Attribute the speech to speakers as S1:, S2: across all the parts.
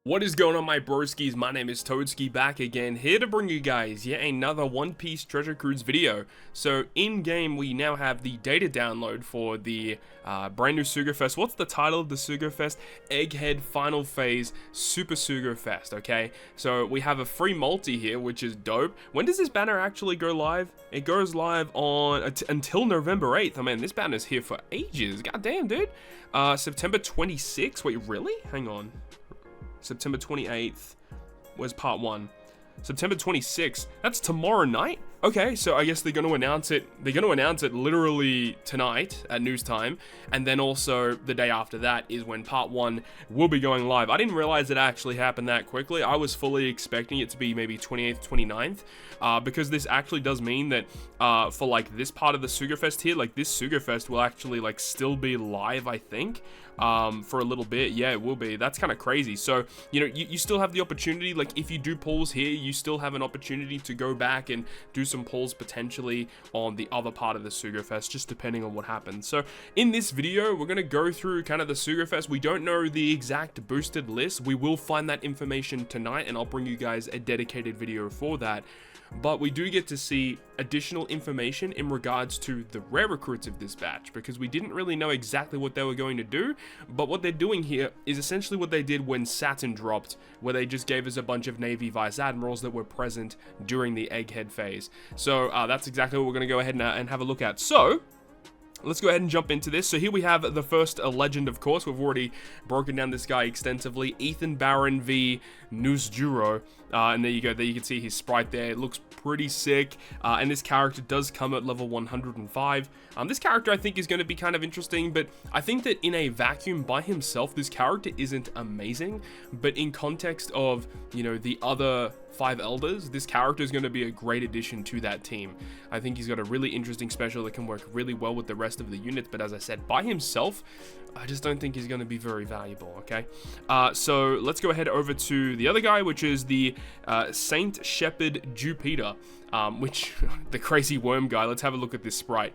S1: What is going on, my broskiis? My name is Toadski, back again, here to bring you guys yet another One Piece Treasure Cruise video. So in game we now have the data download for the brand new Sugo-Fest. What's the title of the Sugo-Fest? Egghead Final Phase Super Sugo-Fest, okay? So we have a free multi here, which is dope. When does this banner actually go live? It goes live on until November 8th. I mean, this banner's here for ages. God damn, dude. September 26th. Wait, really? Hang on. September 28th was part 1. September 26th, that's tomorrow night? Okay, so I guess they're going to announce it. They're going to announce it literally tonight at news time, and then also the day after that is when part 1 will be going live. I didn't realize it actually happened that quickly. I was fully expecting it to be maybe 28th, 29th, because this actually does mean that for like this part of the Sugo-Fest here, like this Sugo-Fest will actually like still be live, I think, for a little bit. Yeah, it will be. That's kind of crazy. So, you know, you still have the opportunity, like if you do pulls here, you still have an opportunity to go back and do some pulls potentially on the other part of the Sugo-Fest, just depending on what happens. So in this video, we're going to go through kind of the Sugo-Fest. We don't know the exact boosted list. We will find that information tonight, and I'll bring you guys a dedicated video for that. But we do get to see additional information in regards to the rare recruits of this batch, because we didn't really know exactly what they were going to do, but what they're doing here is essentially what they did when Saturn dropped, where they just gave us a bunch of Navy Vice Admirals that were present during the Egghead phase. So that's exactly what we're going to go ahead and have a look at. So let's go ahead and jump into this. So here we have the first legend, of course. We've already broken down this guy extensively. Ethan Barron v. Nusjuro. And there you go. There you can see his sprite there. It looks pretty sick. And this character does come at level 105. This character, I think, is going to be kind of interesting. But I think that in a vacuum by himself, this character isn't amazing. But in context of, you know, the other 5 elders, this character is going to be a great addition to that team. I think he's got a really interesting special that can work really well with the rest of the units, but as I said, by himself, I just don't think he's going to be very valuable, okay? So let's go ahead over to the other guy, which is the Saint Shepherd Jupiter, which, the crazy worm guy. Let's have a look at this sprite.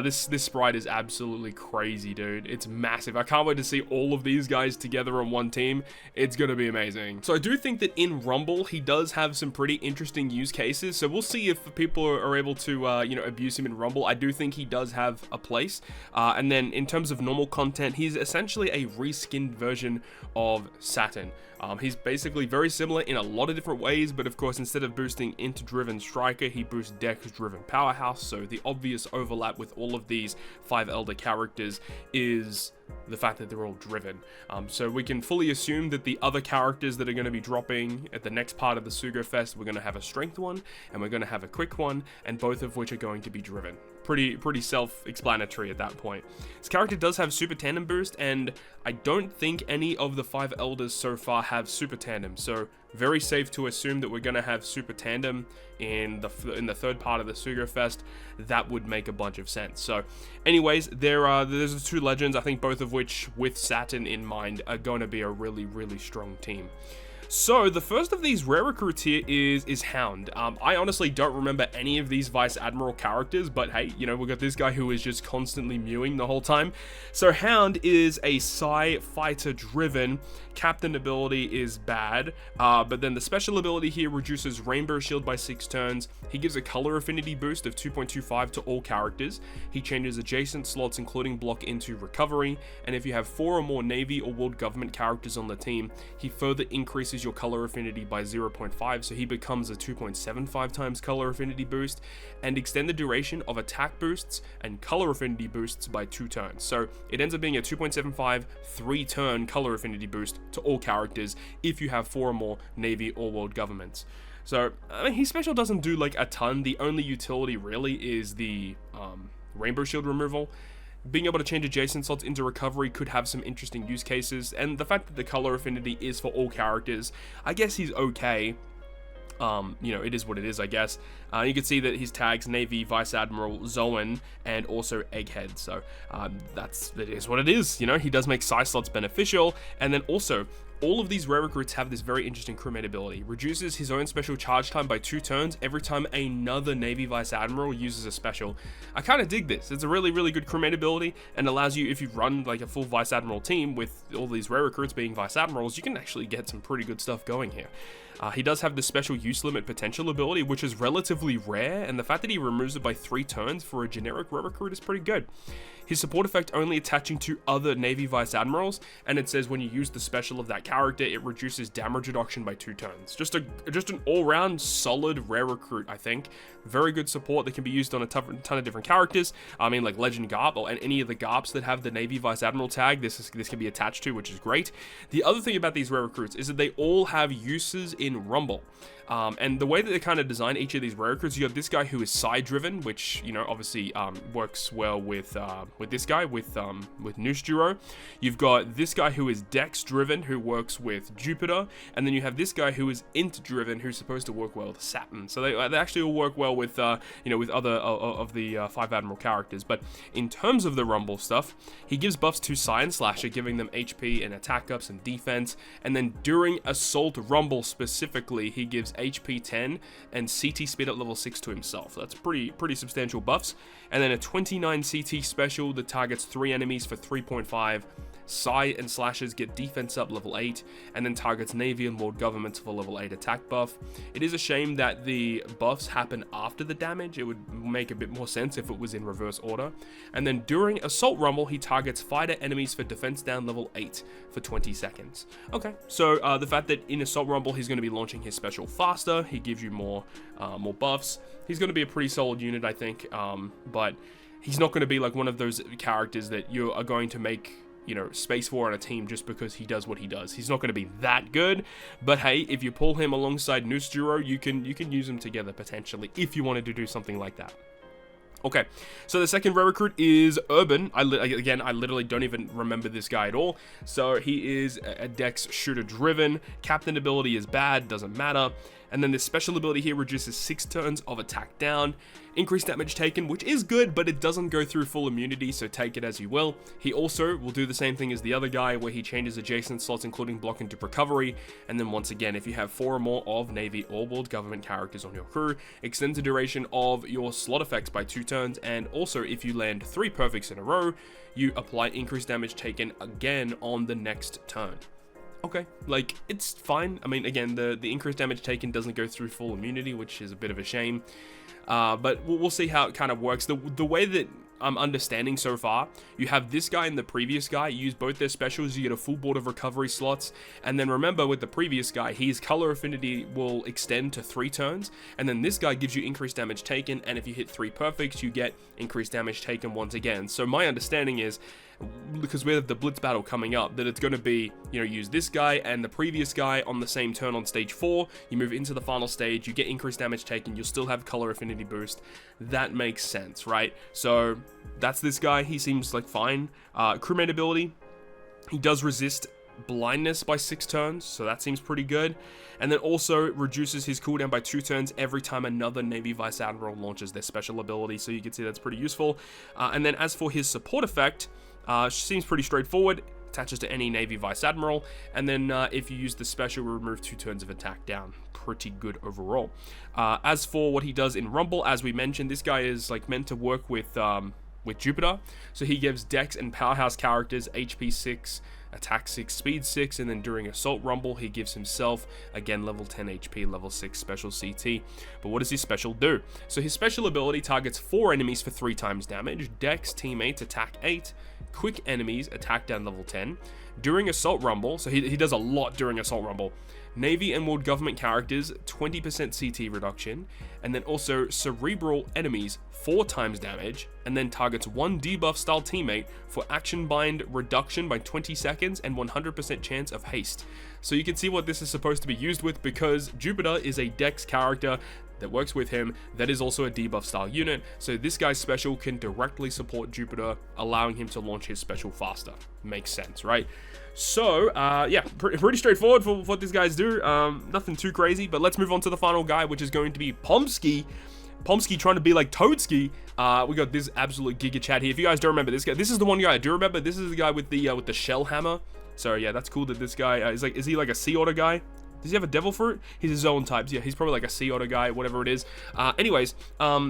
S1: This sprite is absolutely crazy, dude. It's massive. I can't wait to see all of these guys together on one team. It's gonna be amazing. So I do think that in Rumble, he does have some pretty interesting use cases. So we'll see if people are able to, you know, abuse him in Rumble. I do think he does have a place. And then in terms of normal content, he's essentially a reskinned version of Saturn. He's basically very similar in a lot of different ways, but of course, instead of boosting Inter-driven Striker, he boosts Dex-driven Powerhouse. So the obvious overlap with all of these 5 Elder characters is the fact that they're all driven. So we can fully assume that the other characters that are going to be dropping at the next part of the Sugo-Fest, we're going to have a strength one, and we're going to have a quick one, and both of which are going to be driven. Pretty self-explanatory at that point. This character does have Super Tandem boost, and I don't think any of the 5 Elders so far have Super Tandem, so very safe to assume that we're going to have Super Tandem in the third part of the Sugo-Fest. That would make a bunch of sense. So anyways, there's the 2 legends, I think both of which, with Saturn in mind, are going to be a really strong team. So the first of these rare recruits here is Hound. I honestly don't remember any of these Vice Admiral characters, but hey, you know, we've got this guy who is just constantly mewing the whole time. So Hound is a Psi fighter driven. Captain ability is bad, but then the special ability here reduces Rainbow Shield by 6 turns. He gives a color affinity boost of 2.25 to all characters. He changes adjacent slots, including block, into recovery, and if you have 4 or more Navy or World Government characters on the team, he further increases your color affinity by 0.5, so he becomes a 2.75 times color affinity boost, and extend the duration of attack boosts and color affinity boosts by 2 turns. So it ends up being a 2.75 3-turn color affinity boost to all characters if you have 4 or more Navy or World Governments. So, I mean, his special doesn't do like a ton. The only utility really is the Rainbow Shield removal. Being able to change adjacent slots into recovery could have some interesting use cases, and the fact that the color affinity is for all characters, I guess he's okay. You know, it is what it is, I guess. You can see that his tags Navy, Vice Admiral, Zoan, and also Egghead. So, it is what it is. You know, he does make Psi slots beneficial, and then also, all of these rare recruits have this very interesting crewmate ability. Reduces his own special charge time by 2 turns every time another Navy Vice Admiral uses a special. I kind of dig this. It's a really, really good crewmate ability and allows you, if you run like a full Vice Admiral team with all these rare recruits being Vice Admirals, you can actually get some pretty good stuff going here. He does have the special use limit potential ability, which is relatively rare, and the fact that he removes it by 3 turns for a generic rare recruit is pretty good. His support effect only attaching to other Navy Vice Admirals, and it says when you use the special of that character, it reduces damage reduction by 2 turns. Just an all-round solid rare recruit, I think. Very good support that can be used on a ton of different characters. I mean, like Legend Garp or any of the Garps that have the Navy Vice Admiral tag, this can be attached to, which is great. The other thing about these rare recruits is that they all have uses in Rumble. And the way that they kind of design each of these rare recruits, you have this guy who is side driven, which, you know, obviously works well with this guy, with Noose Duro. You've got this guy who is dex driven, who works with Jupiter, and then you have this guy who is int driven, who's supposed to work well with Saturn. So they actually all work well with you know, with other of the 5 Admiral characters. But in terms of the Rumble stuff, he gives buffs to Science Slasher, giving them HP and attack ups and defense, and then during Assault Rumble specifically, he gives HP 10 and CT speed at level 6 to himself. That's pretty substantial buffs. And then a 29 CT special that targets 3 enemies for 3.5. Psy and Slashers get defense up level 8, and then targets Navy and World Governments for level 8 attack buff. It is a shame that the buffs happen after the damage. It would make a bit more sense if it was in reverse order. And then during Assault Rumble, he targets fighter enemies for defense down level 8 for 20 seconds. Okay, so the fact that in Assault Rumble, he's going to be launching his special faster, he gives you more buffs. He's going to be a pretty solid unit, I think, but he's not going to be like one of those characters that you are going to make, you know, space for on a team just because he does what he does. He's not going to be that good, but hey, if you pull him alongside Noose Duro, you can use them together potentially if you wanted to do something like that. Okay, so the second rare recruit is Urban. I literally don't even remember this guy at all. So he is a dex shooter driven. Captain ability is bad, doesn't matter. And then the special ability here reduces 6 turns of attack down. Increased damage taken, which is good, but it doesn't go through full immunity, so take it as you will. He also will do the same thing as the other guy, where he changes adjacent slots, including block into recovery. And then once again, if you have 4 or more of Navy or World Government characters on your crew, extends the duration of your slot effects by 2 turns. And also, if you land 3 perfects in a row, you apply increased damage taken again on the next turn. Okay, like, it's fine. I mean, again, the increased damage taken doesn't go through full immunity, which is a bit of a shame. But we'll see how it kind of works. The way that I'm understanding so far, you have this guy and the previous guy, you use both their specials, you get a full board of recovery slots, and then remember with the previous guy, his color affinity will extend to 3 turns, and then this guy gives you increased damage taken, and if you hit 3 perfects, you get increased damage taken once again. So my understanding is, because we have the Blitz Battle coming up, that it's going to be, you know, use this guy and the previous guy on the same turn on stage 4, you move into the final stage, you get increased damage taken, you'll still have color affinity boost. That makes sense, right? So that's this guy. He seems like fine. Crewmate ability, he does resist blindness by 6 turns, so that seems pretty good. And then also reduces his cooldown by 2 turns every time another Navy Vice Admiral launches their special ability, so you can see that's pretty useful. And then as for his support effect, seems pretty straightforward. Attaches to any Navy Vice Admiral, and then if you use the special, remove 2 turns of attack down. Pretty good overall. As for what he does in Rumble, as we mentioned, this guy is like meant to work with Jupiter, so he gives Dex and Powerhouse characters HP 6, attack 6, speed 6, and then during Assault Rumble, he gives himself, again, level 10 HP, level 6 special CT. But what does his special do? So his special ability targets 4 enemies for 3 times damage, Dex, teammates, attack 8, quick enemies, attack down level 10. During Assault Rumble, so he does a lot during Assault Rumble, Navy and World Government characters, 20% CT reduction, and then also Cerebral enemies, 4 times damage, and then targets 1 debuff style teammate for action bind reduction by 20 seconds and 100% chance of haste. So you can see what this is supposed to be used with, because Jupiter is a Dex character that works with him that is also a debuff style unit, so this guy's special can directly support Jupiter, allowing him to launch his special faster. Makes sense, right? So yeah, pretty straightforward for what these guys do. Nothing too crazy, but let's move on to the final guy, which is going to be Pomsky trying to be like Toadski. We got this absolute Giga Chat here. If you guys don't remember this guy, this is the one guy I do remember. This is the guy with the shell hammer. So yeah, that's cool that this guy is he like a sea otter guy? Does he have a devil fruit? He's a zone type. Yeah, he's probably like a sea otter guy, whatever it is. Anyways,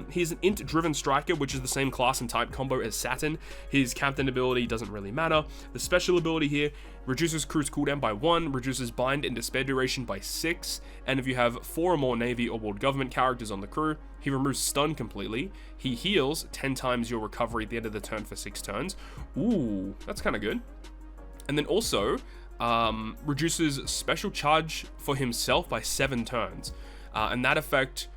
S1: he's an int-driven striker, which is the same class and type combo as Saturn. His captain ability doesn't really matter. The special ability here reduces crew's cooldown by 1, reduces bind and despair duration by 6, and if you have 4 or more Navy or world government characters on the crew, he removes stun completely. He heals 10 times your recovery at the end of the turn for 6 turns. Ooh, that's kind of good. And then also, reduces special charge for himself by 7 turns, and that effect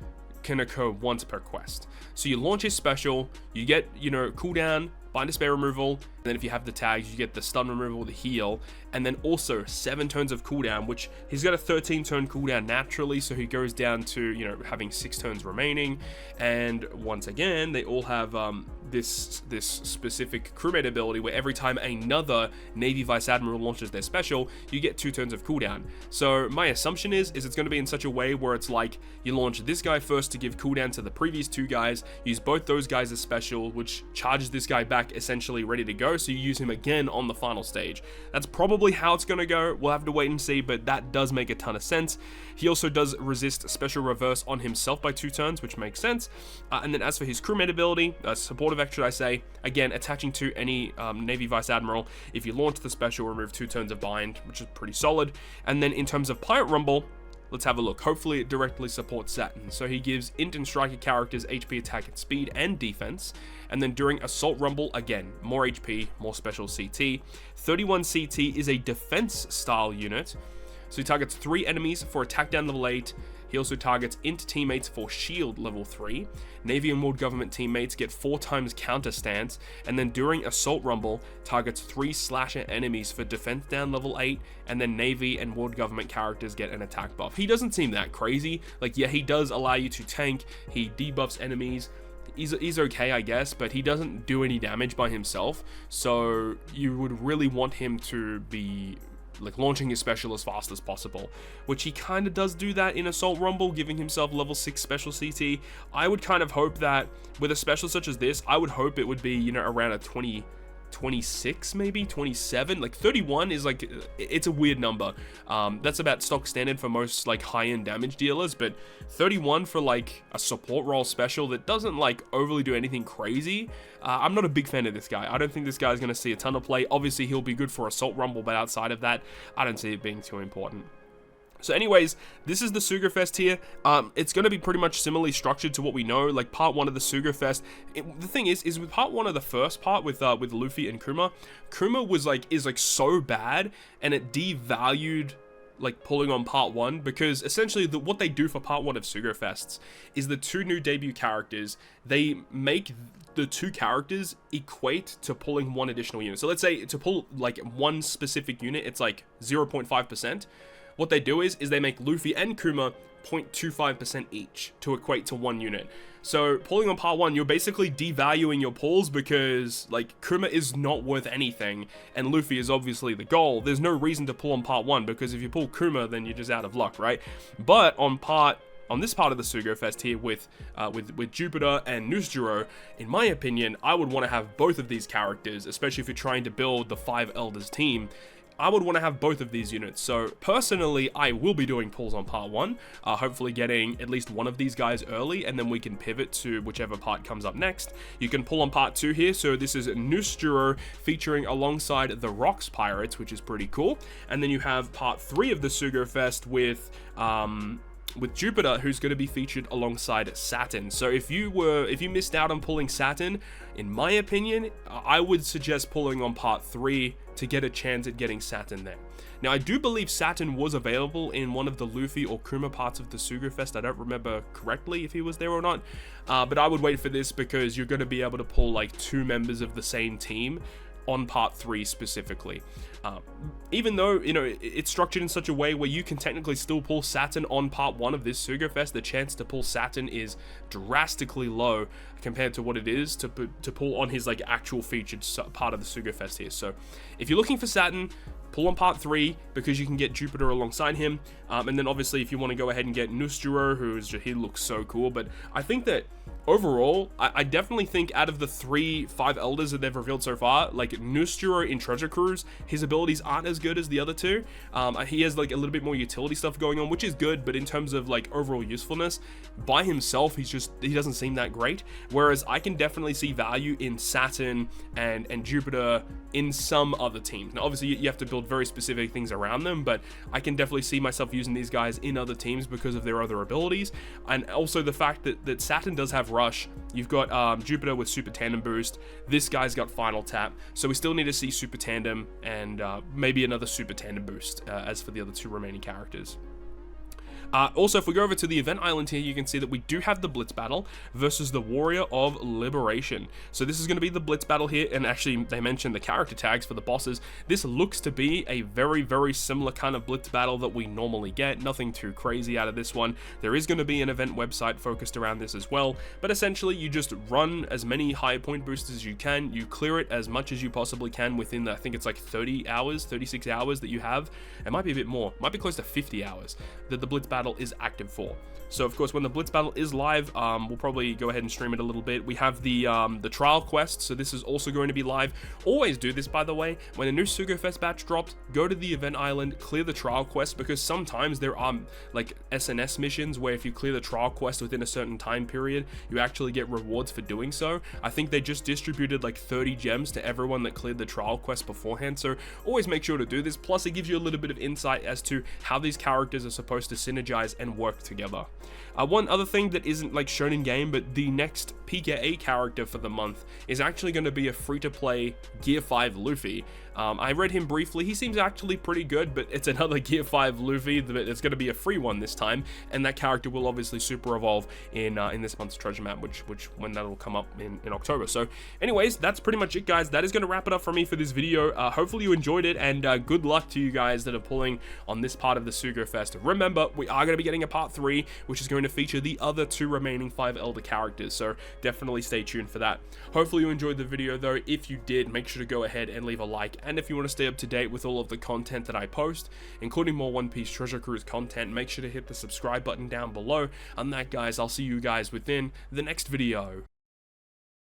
S1: can occur once per quest. So you launch his special, you get, cooldown, bind despair removal, and then if you have the tags, you get the stun removal, the heal, and then also 7 turns of cooldown, which he's got a 13 turn cooldown naturally, so he goes down to, having 6 turns remaining. And once again, they all have this specific crewmate ability where every time another Navy Vice Admiral launches their special, you get 2 turns of cooldown. So my assumption is it's going to be in such a way where it's like you launch this guy first to give cooldown to the previous 2 guys, use both those guys as special, which charges this guy back essentially ready to go, so you use him again on the final stage. That's probably how it's going to go. We'll have to wait and see, but that does make a ton of sense. He also does resist special reverse on himself by 2 turns, which makes sense. And then as for his crewmate ability, supportive effect should I say, again, attaching to any Navy Vice Admiral, if you launch the special, remove 2 turns of bind, which is pretty solid. And then in terms of Pirate Rumble, let's have a look. Hopefully it directly supports Saturn. So he gives int and striker characters HP, attack, and speed, and defense. And then during Assault Rumble, again, more HP, more special CT. 31 CT is a defense style unit. So he targets 3 enemies for attack down level 8. He also targets int teammates for shield level 3. Navy and world government teammates get 4 times counter stance, and then during Assault Rumble, targets 3 slasher enemies for defense down level 8, and then Navy and world government characters get an attack buff. He doesn't seem that crazy. Like, yeah, he does allow you to tank, he debuffs enemies. He's okay, I guess, but he doesn't do any damage by himself, so you would really want him to be like launching his special as fast as possible, which he kind of does do that in Assault Rumble, giving himself level 6 special CT. I would kind of hope that with a special such as this, I would hope it would be, around a 26, maybe 27. Like 31 is like, it's a weird number. That's about stock standard for most like high-end damage dealers, but 31 for like a support role special that doesn't like overly do anything crazy. I'm not a big fan of this guy. I don't think this guy's going to see a ton of play. Obviously he'll be good for Assault Rumble, but outside of that, I don't see it being too important. So anyways, this is the Sugo-Fest here. It's going to be pretty much similarly structured to what we know, like part 1 of the Sugo-Fest. The thing is with part 1 of the first part with Luffy and Kuma is like so bad, and it devalued like pulling on part 1, because essentially what they do for part 1 of Sugo-Fests is the 2 new debut characters, they make the 2 characters equate to pulling 1 additional unit. So let's say to pull like 1 specific unit, it's like 0.5%. What they do is they make Luffy and Kuma 0.25% each to equate to 1 unit. So pulling on part 1, you're basically devaluing your pulls, because like Kuma is not worth anything and Luffy is obviously the goal. There's no reason to pull on part 1, because if you pull Kuma, then you're just out of luck, right? But on this part of the Sugo-Fest here with Jupiter and Nusjuro, in my opinion, I would want to have both of these characters, especially if you're trying to build the 5 Elders team. I would want to have both of these units. So personally, I will be doing pulls on part 1, hopefully getting at least one of these guys early, and then we can pivot to whichever part comes up next. You can pull on part 2 here. So this is Nusjuro featuring alongside the Rocks Pirates, which is pretty cool. And then you have part 3 of the Sugo-Fest with Jupiter, who's going to be featured alongside Saturn. So if you missed out on pulling Saturn, in my opinion, I would suggest pulling on part 3 to get a chance at getting Saturn there. Now, I do believe Saturn was available in one of the Luffy or Kuma parts of the Sugo-Fest. I don't remember correctly if he was there or not, but I would wait for this, because you're going to be able to pull like 2 members of the same team on part 3 specifically. Even though, it's structured in such a way where you can technically still pull Saturn on part 1 of this Sugo-Fest, the chance to pull Saturn is drastically low compared to what it is to pull on his like actual featured part of the Sugo-Fest here. So if you're looking for Saturn, pull on part 3, because you can get Jupiter alongside him. And then obviously if you want to go ahead and get Nusjuro, he looks so cool. But I think that overall, I definitely think out of the 5 elders that they've revealed so far, like Nusturo in Treasure Cruise, his abilities aren't as good as the other two. He has like a little bit more utility stuff going on, which is good, but in terms of like overall usefulness, by himself, he doesn't seem that great. Whereas I can definitely see value in Saturn and Jupiter in some other teams. Now, obviously, you have to build very specific things around them, but I can definitely see myself using these guys in other teams because of their other abilities, and also the fact that Saturn does have Rush. You've got Jupiter with Super Tandem Boost. This guy's got Final Tap, so we still need to see Super Tandem and maybe another Super Tandem Boost as for the other 2 remaining characters. Also, if we go over to the event island here, you can see that we do have the Blitz Battle versus the Warrior of Liberation. So this is going to be the Blitz Battle here, and actually they mentioned the character tags for the bosses. This looks to be a very, very similar kind of Blitz Battle that we normally get. Nothing too crazy out of this one. There is going to be an event website focused around this as well, but essentially you just run as many high point boosts as you can. You clear it as much as you possibly can within, I think it's like 30 hours, 36 hours that you have. It might be a bit more. It might be close to 50 hours that the Blitz Battle is active for. So of course, when the Blitz Battle is live, we'll probably go ahead and stream it a little bit. We have the trial quest, so this is also going to be live. Always do this, by the way. When a new Sugo-Fest batch drops, go to the event island, clear the trial quest, because sometimes there are like SNS missions where if you clear the trial quest within a certain time period, you actually get rewards for doing so. I think they just distributed like 30 gems to everyone that cleared the trial quest beforehand, so always make sure to do this. Plus, it gives you a little bit of insight as to how these characters are supposed to synergize and work together. One other thing that isn't like shown in game, but the next PKA character for the month is actually going to be a free-to-play Gear 5 Luffy. I read him briefly. He seems actually pretty good, but it's another Gear 5 Luffy. It's going to be a free one this time, and that character will obviously super evolve in this month's treasure map, which when that will come up in October. So anyways, that's pretty much it, guys. That is going to wrap it up for me for this video. Hopefully you enjoyed it, and good luck to you guys that are pulling on this part of the Sugo-Fest. Remember, we are going to be getting a part 3, which is going to feature the other 2 remaining 5 elder characters, so definitely stay tuned for that. Hopefully you enjoyed the video, though. If you did, make sure to go ahead and leave a like, and if you want to stay up to date with all of the content that I post, including more One Piece Treasure Cruise content, make sure to hit the subscribe button down below. On that, guys, I'll see you guys within the next video.